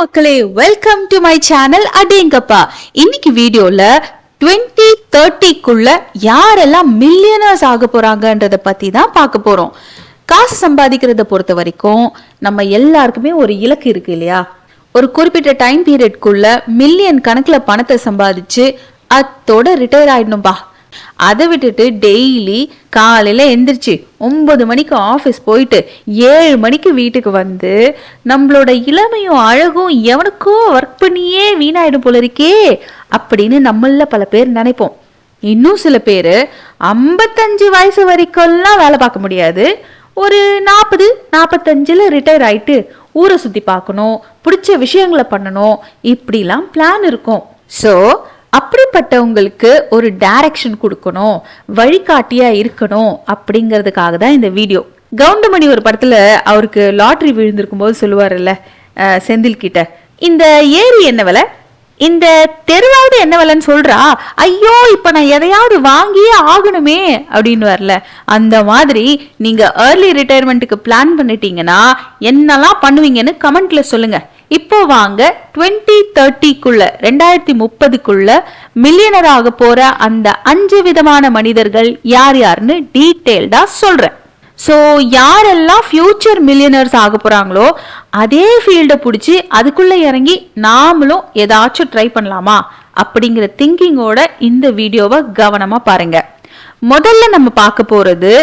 மக்களே, welcome to my channel அடேங்கப்பா. இன்னைக்கு வீடியோல 2030க்குள்ள யாரெல்லாம் மில்லியனர்ஸ் ஆக போறாங்கன்றத பத்தி தான் பார்க்க போறோம். காசு சம்பாதிக்கிறத பொறுத்த வரைக்கும் நம்ம எல்லாருக்குமே ஒரு இலக்கு இருக்கு இல்லையா? ஒரு குறிப்பிட்ட டைம் பீரியட்குள்ள மில்லியன் கணக்குல பணத்தை சம்பாதிச்சு அத்தோட ரிட்டையர் ஆயிடணும்பா. அதை விட்டுட்டு டெய்லி காலையில எந்திரிச்சு 9 மணிக்கு ஆஃபீஸ் போயிட்டு 7 மணிக்கு வீட்டுக்கு வந்து நம்மளோட இளமையும் அழகும் எவனுக்கோ ஒர்க் பண்ணியே வீணாயிடும் போல இருக்கே அப்படின்னு நம்மள பல பேர் நினைப்போம். இன்னும் சில பேரு 55 வயசு வரைக்கும்லாம் வேலை பார்க்க முடியாது, ஒரு 40-45 ரிட்டையர் ஆயிட்டு ஊரை சுத்தி பார்க்கணும், பிடிச்ச விஷயங்களை பண்ணணும், இப்படிலாம் பிளான் இருக்கும். ஸோ அப்படிப்பட்டவங்களுக்கு ஒரு டைரக்ஷன் கொடுக்கணும், வழிகாட்டியா இருக்கணும் அப்படிங்கிறதுக்காக தான் இந்த வீடியோ. கவுண்டமணி ஒரு படத்துல அவருக்கு லாட்டரி விழுந்திருக்கும் போது சொல்லுவாருல்ல செந்தில் கிட்ட, இந்த ஏரி என்ன விலை, இந்த தெருவாவது என்ன விலைன்னு சொல்றா, ஐயோ இப்ப நான் எதையாவது வாங்கியே ஆகணுமே அப்படின்னு வரல. அந்த மாதிரி நீங்க ஏர்லி ரிட்டையர்மெண்ட்டுக்கு பிளான் பண்ணிட்டீங்கன்னா என்னெல்லாம் பண்ணுவீங்கன்னு கமெண்ட்ல சொல்லுங்க. இப்போ வாங்க 2030க்குள்ள 2030க்குள்ள மில்லியனர் ஆக போற அந்த 5 விதமான மனிதர்கள் யார் யாருன்னு டீடைல்டா சொல்றேன். ஸோ யாரெல்லாம் ஃபியூச்சர் மில்லியனர்ஸ் ஆக போறாங்களோ அதே ஃபீல்டை பிடிச்சி அதுக்குள்ள இறங்கி நாமளும் ஏதாச்சும் ட்ரை பண்ணலாமா அப்படிங்கிற திங்கிங்கோட இந்த வீடியோவை கவனமா பாருங்க. முதல்ல நம்ம பார்க்க போறது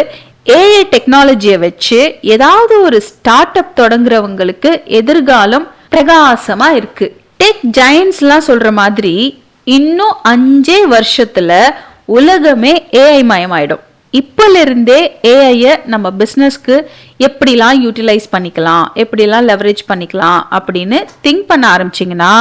ஏஐ டெக்னாலஜியை வச்சு ஏதாவது ஒரு ஸ்டார்ட் அப் தொடங்குறவங்களுக்கு எதிர்காலம் பிரகாசமா இருக்கு. டெக் ஜெயண்ட்ஸ் எல்லாம் சொல்ற மாதிரி இன்னும் 5 வருஷத்துல உலகமே ஏஐ மயமாயிடும். இப்பல இருந்தே ஏஐய நம்ம பிசினஸ்க்கு எப்படிலாம் யூட்டிலைஸ் பண்ணிக்கலாம், எப்படிலாம் லெவரேஜ் பண்ணிக்கலாம் அப்படின்னு திங்க் பண்ண ஆரம்பிச்சிங்கன்னா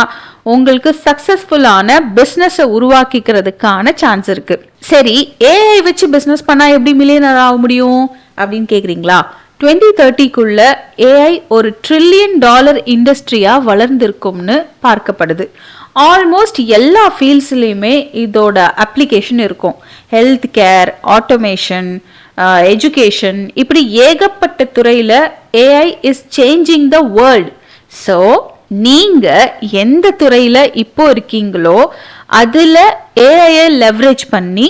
உங்களுக்கு சக்சஸ்ஃபுல்லான பிசினஸை உருவாக்கிக்கிறதுக்கான சான்ஸ் இருக்கு. சரி, ஏஐ வச்சு பிசினஸ் பண்ணா எப்படி மில்லியனர் ஆக முடியும் அப்படின்னு கேக்குறீங்களா? 2030க்குள்ள ஏஐ ஒரு $1 trillion இண்டஸ்ட்ரியா வளர்ந்திருக்கும்னு பார்க்கப்படுது. ஆல்மோஸ்ட் எல்லா ஃபீல்ட்ஸ்லயுமே இதோட அப்ளிகேஷன் இருக்கும். ஹெல்த் கேர், ஆட்டோமேஷன், எஜுகேஷன், இப்படி ஏகப்பட்ட துறையில AI is changing the world. So நீங்க எந்த துறையில இப்போ இருக்கீங்களோ அதுல ஏஐ லெவரேஜ் பண்ணி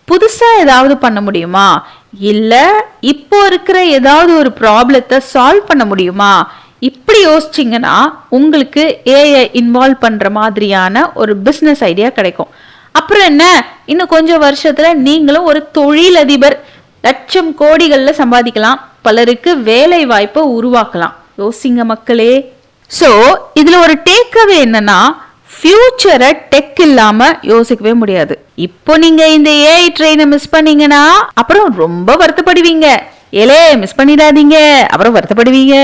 புதுசா ஏதாவது பண்ண முடியுமா, இல்ல இப்போ இருக்கிற ஏதாவது ஒரு ப்ராப்ளத்தை சால்வ் பண்ண முடியுமா, இப்படி யோசிச்சிங்கன்னா உங்களுக்கு ஏஐ இன்வால்வ் பண்ற மாதிரியான ஒரு பிசினஸ் ஐடியா கிடைக்கும். அப்புறம் என்ன, இன்னும் கொஞ்சம் வருஷத்துல நீங்களும் ஒரு தொழிலதிபர், லட்சம் கோடிகள்ல சம்பாதிக்கலாம், பலருக்கு வேலை வாய்ப்பை உருவாக்கலாம். யோசிங்க மக்களே. சோ இதுல ஒரு டேக்அவே என்னன்னா, ஃபியூச்சரை டெக் இல்லாம யோசிக்கவே முடியாது. இப்போ நீங்க இந்த ஏஐ ட்ரெயினை மிஸ் பண்ணீங்கன்னா அப்புறம் ரொம்ப வருத்தப்படுவீங்க. ஏலே மிஸ் பண்ணிடாதீங்க, அப்புறம் வருத்தப்படுவீங்க.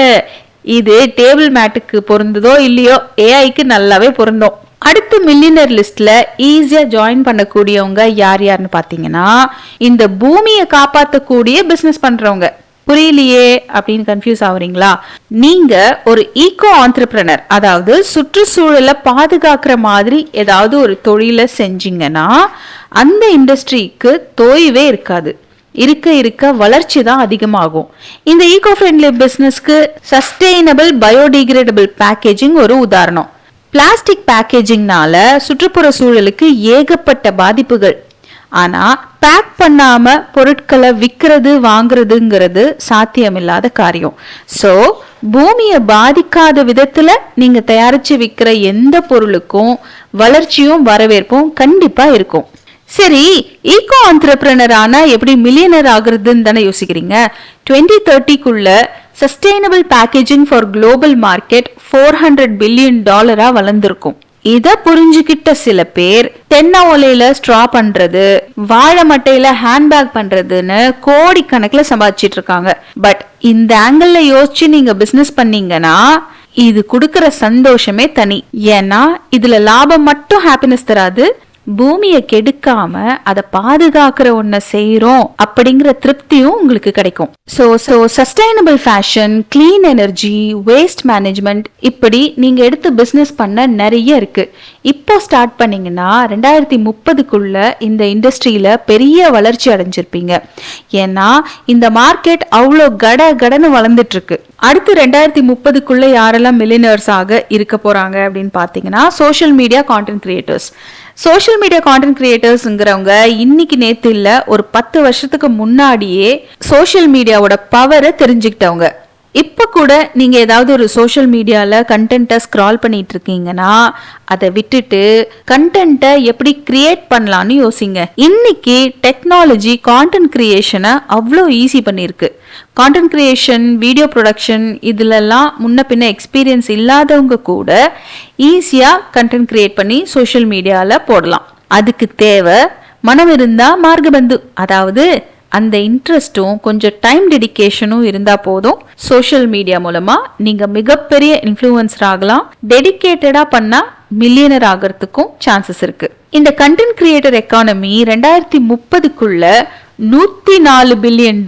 இது டேபிள் மேட்டுக்கு பொருந்ததோ இல்லையோ ஏஐக்கு நல்லாவே பொருந்தும். அடுத்த மில்லியனர் லிஸ்ட்ல ஈஸியா ஜாயின் பண்ணக்கூடியவங்க யார் யாருன்னு பாத்தீங்கன்னா, இந்த பூமியை காப்பாற்றக்கூடிய பிசினஸ் பண்றவங்க. புரியலையே அப்படின்னு கன்ஃபியூஸ் ஆகுறீங்களா? நீங்க ஒரு ஈகோ ஆண்டர்பிரனர், அதாவது சுற்றுச்சூழலை பாதுகாக்கிற மாதிரி ஏதாவது ஒரு தொழிலை செஞ்சீங்கன்னா அந்த இண்டஸ்ட்ரிக்கு தோய்வே இருக்காது. இருக்க இருக்க வளர்ச்சி தான் அதிகமாகும். இந்த ஈகோ ஃப்ரெண்ட்லி பிசினஸ்க்கு சஸ்டெயினபிள் பயோடிகிரேடபிள் பேக்கேஜிங் ஒரு உதாரணம். பிளாஸ்டிக் பேக்கேஜிங்னால சுற்றுப்புற சூழலுக்கு ஏகப்பட்ட பாதிப்புகள். ஆனா பேக் பண்ணாம பொருட்களை விற்கிறது வாங்குறதுங்கிறது சாத்தியமில்லாத காரியம். சோ பூமியை பாதிக்காத விதத்துல நீங்க தயாரிச்சு விற்கிற எந்த பொருளுக்கும் வளர்ச்சியும் வரவேற்பும் கண்டிப்பா இருக்கும். சரி, ஈகோ ஆண்டர்பிரனர் ஆனா எப்படி மில்லியனர் ஆகுறதுன்னு தானே யோசிக்கிறீங்க. 2030க்குள்ள sustainable packaging for global market $400 billion வளர்ந்திருக்கும். இத புரிஞ்சுக்கிட்ட சில பேர் தென்னை ஓலையில ஸ்ட்ரா பண்றது, வாழை மட்டையில ஹேண்ட்பேக் பண்றதுன்னு கோடிக்கணக்கில் சம்பாதிச்சிட்டு இருக்காங்க. பட் இந்த ஆங்கிள் யோசிச்சு நீங்க பிசினஸ் பண்ணீங்கன்னா இது கொடுக்கற சந்தோஷமே தனி. ஏன்னா இதுல லாபம் மட்டும் ஹாப்பினஸ் தராது, பூமியை கெடுக்காம அதை பாதுகாக்கிற ஒன்ன செய்யறோம் அப்படிங்கிற திருப்தியும் உங்களுக்கு கிடைக்கும். So sustainable fashion, clean energy, waste management, இப்படி நீங்க எடுத்து பிசினஸ் பண்ண நிறைய இருக்கு. இப்போ ஸ்டார்ட் பண்ணீங்கன்னா 2030க்குள்ள இந்த இண்டஸ்ட்ரியில பெரிய வளர்ச்சி அடைஞ்சிருப்பீங்க. ஏன்னா இந்த மார்க்கெட் அவ்வளோ கடன்னு வளர்ந்துட்டு இருக்கு. அடுத்து 2030க்குள்ள யாரெல்லாம் மில்லியனர்ஸ் ஆக இருக்க போறாங்க அப்படின்னு பாத்தீங்கன்னா social media content creators. Social media content கிரியேட்டர்ஸ்ங்கிறவங்க இன்னைக்கு நேத்து இல்ல, ஒரு 10 வருஷத்துக்கு முன்னாடியே சோஷியல் மீடியாவோட பவரை தெரிஞ்சுக்கிட்டவங்க. இப்ப கூட நீங்க ஏதாவது ஒரு சோஷியல் மீடியால கண்டென்ட்டை ஸ்க்ரால் பண்ணிட்டு இருக்கீங்கன்னா அதை விட்டுட்டு கண்டென்ட்டை எப்படி கிரியேட் பண்ணலாம்னு யோசிங்க. இன்னைக்கு டெக்னாலஜி கான்டென்ட் கிரியேஷனை அவ்வளோ ஈஸி பண்ணிருக்கு. கான்டென்ட் கிரியேஷன், வீடியோ ப்ரொடக்ஷன் இதுலெல்லாம் முன்ன பின்ன எக்ஸ்பீரியன்ஸ் இல்லாதவங்க கூட ஈஸியா கண்டென்ட் கிரியேட் பண்ணி சோஷியல் மீடியால போடலாம். அதுக்கு தேவை மனம் இருந்தா மார்கபந்து, அதாவது அந்த இன்ட்ரெஸ்டும் கொஞ்சம் டைம் டெடிகேஷனும் இருந்தா போதும். சோஷியல் மீடியா மூலமா நீங்க மிகப்பெரிய இன்ஃப்ளூயன்சர் ஆகலாம். டெடிகேட்டடா பண்ணா மில்லியனர் ஆகிறதுக்கும் சான்சஸ் இருக்கு. இந்த content creator economy 2030க்குள்ள $104 billion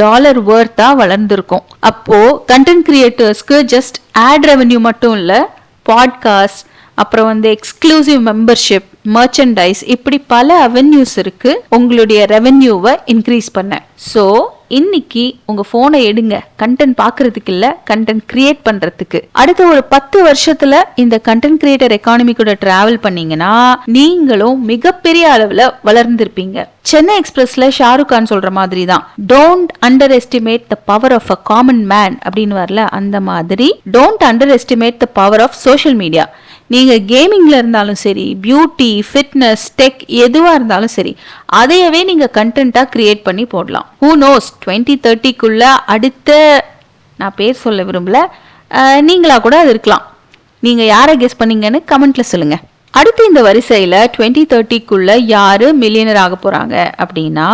Wardha வளர்ந்துருக்கும். அப்போ கண்டென்ட் கிரியேட்டர்ஸ்க்கு ஜஸ்ட் ஆட் ரெவென்யூ மட்டும் இல்ல, பாட்காஸ்ட், அப்புறம் எக்ஸ்க்ளூசிவ் மெம்பர்ஷிப், மர்ச்சன்டைஸ், இப்படி பல அவென்யூஸ் இருக்கு உங்களுடைய ரெவென்யூவை இன்க்ரீஸ் பண்ண. ஸோ இன்னைக்கு உங்க போனை எடுங்க, கண்டென்ட் பாக்குறதுக்கு இல்ல, கண்டென்ட் கிரியேட் பண்றதுக்கு. அடுத்த ஒரு 10 வருஷத்துல இந்த கண்டென்ட் கிரியேட்டர் எக்கானமி கூட டிராவல் பண்ணீங்கன்னா நீங்களும் மிகப்பெரிய அளவுல வளர்ந்திருப்பீங்க. சென்னை எக்ஸ்பிரஸ்ல ஷாருக் கான் சொல்ற மாதிரி தான், don't underestimate the power of a common man அப்படின்னு வரல, அந்த மாதிரி don't underestimate the power of social media. நீங்க கேமிங்ல இருந்தாலும் சரி, பியூட்டி, ஃபிட்னஸ், டெக் எதுவா இருந்தாலும் சரி, அதையவே நீங்க கண்டென்ட்டா கிரியேட் பண்ணி போடலாம். ஹூ நோஸ் 2030க்குள்ள அடுத்த, நான் பேர் சொல்ல விரும்பல, நீங்களா கூட அது இருக்கலாம். நீங்க யாரை கெஸ் பண்ணீங்கன்னு கமெண்ட்ல சொல்லுங்க. அடுத்து இந்த வரிசையில 2030க்குள்ள யாரு மில்லியனர் ஆக போறாங்க அப்படின்னா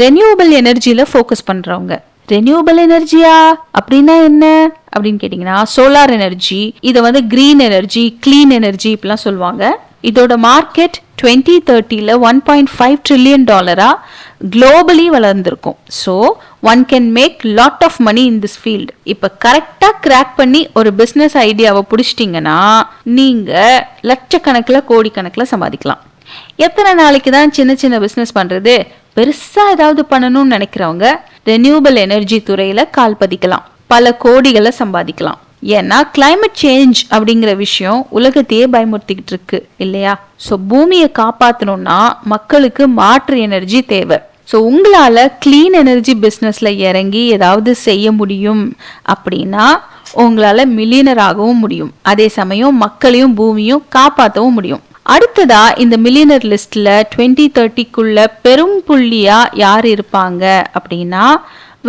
ரெனியூவபிள் எனர்ஜில ஃபோக்கஸ் பண்றவங்க. ரெனியூவபிள் எனர்ஜியா அப்படின்னா என்ன அப்படின்னு கேட்டீங்கன்னா சோலார் எனர்ஜி, இதை கிரீன் எனர்ஜி, கிளீன் எனர்ஜி இப்படிலாம் சொல்லுவாங்க. இதோட மார்க்கெட் 2030ல $1.5 trillion குளோபலி வளர்ந்துருக்கும். So one can make lot of money in this field. இப்ப கரெக்டா கிராக் பண்ணி ஒரு பிசினஸ் ஐடியாவை பிடிச்சிட்டீங்கன்னா நீங்க லட்சக்கணக்கில் கோடிக்கணக்கில் சம்பாதிக்கலாம். எத்தனை நாளைக்கு தான் சின்ன சின்ன பிசினஸ் பண்றது? பெருசா ஏதாவது பண்ணணும்னு நினைக்கிறவங்க ரெனியூவபிள் எனர்ஜி துறையில கால் பதிக்கலாம், பல கோடிகளை சம்பாதிக்கலாம். ஏன்னா கிளைமேட் சேஞ்ச் அப்படிங்கிற விஷயம் உலகத்தையே பயமுறுத்திக்கிட்டு இருக்கு இல்லையா? ஸோ பூமியை காப்பாற்றணும்னா மக்களுக்கு மாற்று எனர்ஜி தேவை. ஸோ உங்களால கிளீன் எனர்ஜி பிஸ்னஸ்ல இறங்கி ஏதாவது செய்ய முடியும் அப்படின்னா உங்களால மில்லியனர் ஆகவும் முடியும், அதே சமயம் மக்களையும் பூமியும் காப்பாற்றவும் முடியும். அடுத்ததா இந்த மில்லியனர் லிஸ்ட்ல 2030க்குள்ள பெரும் புள்ளியா யார் இருப்பாங்க அப்படின்னா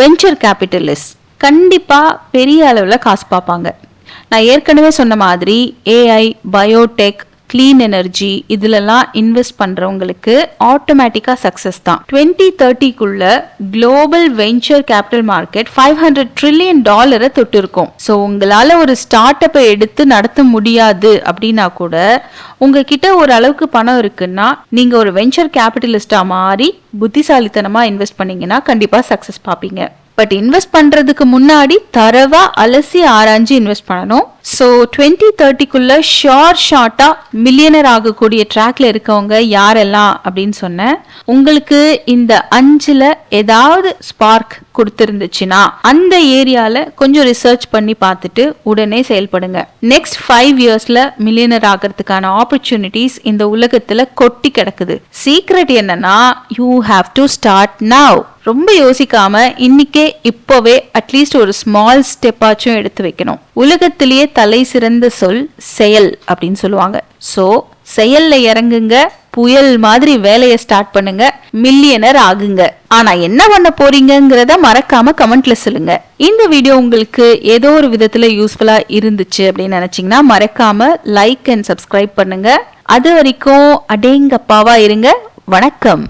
வெஞ்சர் கேபிட்டலிஸ்ட். கண்டிப்பா பெரிய அளவுல காசு பார்ப்பாங்க. நான் ஏற்கனவே சொன்ன மாதிரி ஏஐ, பயோடெக், கிளீன் எனர்ஜி இதுலலாம் இன்வெஸ்ட் பண்றவங்களுக்கு ஆட்டோமேட்டிக்கா சக்சஸ் தான். 2030க்குள்ள global venture capital market $500 trillion தொட்டு இருக்கும். ஸோ உங்களால ஒரு ஸ்டார்ட் அப்பை எடுத்து நடத்த முடியாது அப்படின்னா கூட உங்ககிட்ட ஒரு அளவுக்கு பணம் இருக்குன்னா நீங்க ஒரு வெஞ்சர் கேபிட்டலிஸ்டா மாறி புத்திசாலித்தனமா இன்வெஸ்ட் பண்ணீங்கன்னா கண்டிப்பா சக்சஸ் பார்ப்பீங்க. பட் இன்வெஸ்ட் பண்றதுக்கு முன்னாடி தரவா அலசி ஆராய்ஞ்சு இன்வெஸ்ட் பண்ணணும். ஸோ 2030க்குள்ள ஷார்ட்டா மில்லியனர் ஆகக்கூடிய ட்ராக்ல இருக்கவங்க யாரெல்லாம் அப்படின்னு சொன்னேன். உங்களுக்கு இந்த 5ல ஏதாவது ஸ்பார்க் கொடுத்திருந்துச்சுன்னா அந்த ஏரியால கொஞ்சம் ரிசர்ச் பண்ணி பார்த்துட்டு உடனே செயல்படுங்க. நெக்ஸ்ட் 5 இயர்ஸ்ல மில்லியனர் ஆகிறதுக்கான ஆப்பர்ச்சுனிட்டிஸ் இந்த உலகத்துல கொட்டி கிடக்குது. சீக்ரெட் என்னன்னா you have to start now. ரொம்ப யோசிக்காம இன்னைக்கே இப்பவே அட்லீஸ்ட் ஒரு ஸ்மால் ஸ்டெப் ஆச்சும் எடுத்து வைக்கணும். உலகத்திலேயே தலை சிறந்த சொல் செயல் அப்படின்னு சொல்லுவாங்க. சோ செயல்ல இறங்குங்க, புயல் மாதிரி வேலையை ஸ்டார்ட் பண்ணுங்க, மில்லியனர் ஆகுங்க. ஆனா என்ன பண்ண போறீங்கிறத மறக்காம கமெண்ட்ல சொல்லுங்க. இந்த வீடியோ உங்களுக்கு ஏதோ ஒரு விதத்துல யூஸ்ஃபுல்லா இருந்துச்சு அப்படின்னு நினைச்சீங்கன்னா மறக்காம லைக் அண்ட் சப்ஸ்கிரைப் பண்ணுங்க. அது வரைக்கும் அடேங்கப்பாவா இருங்க. வணக்கம்.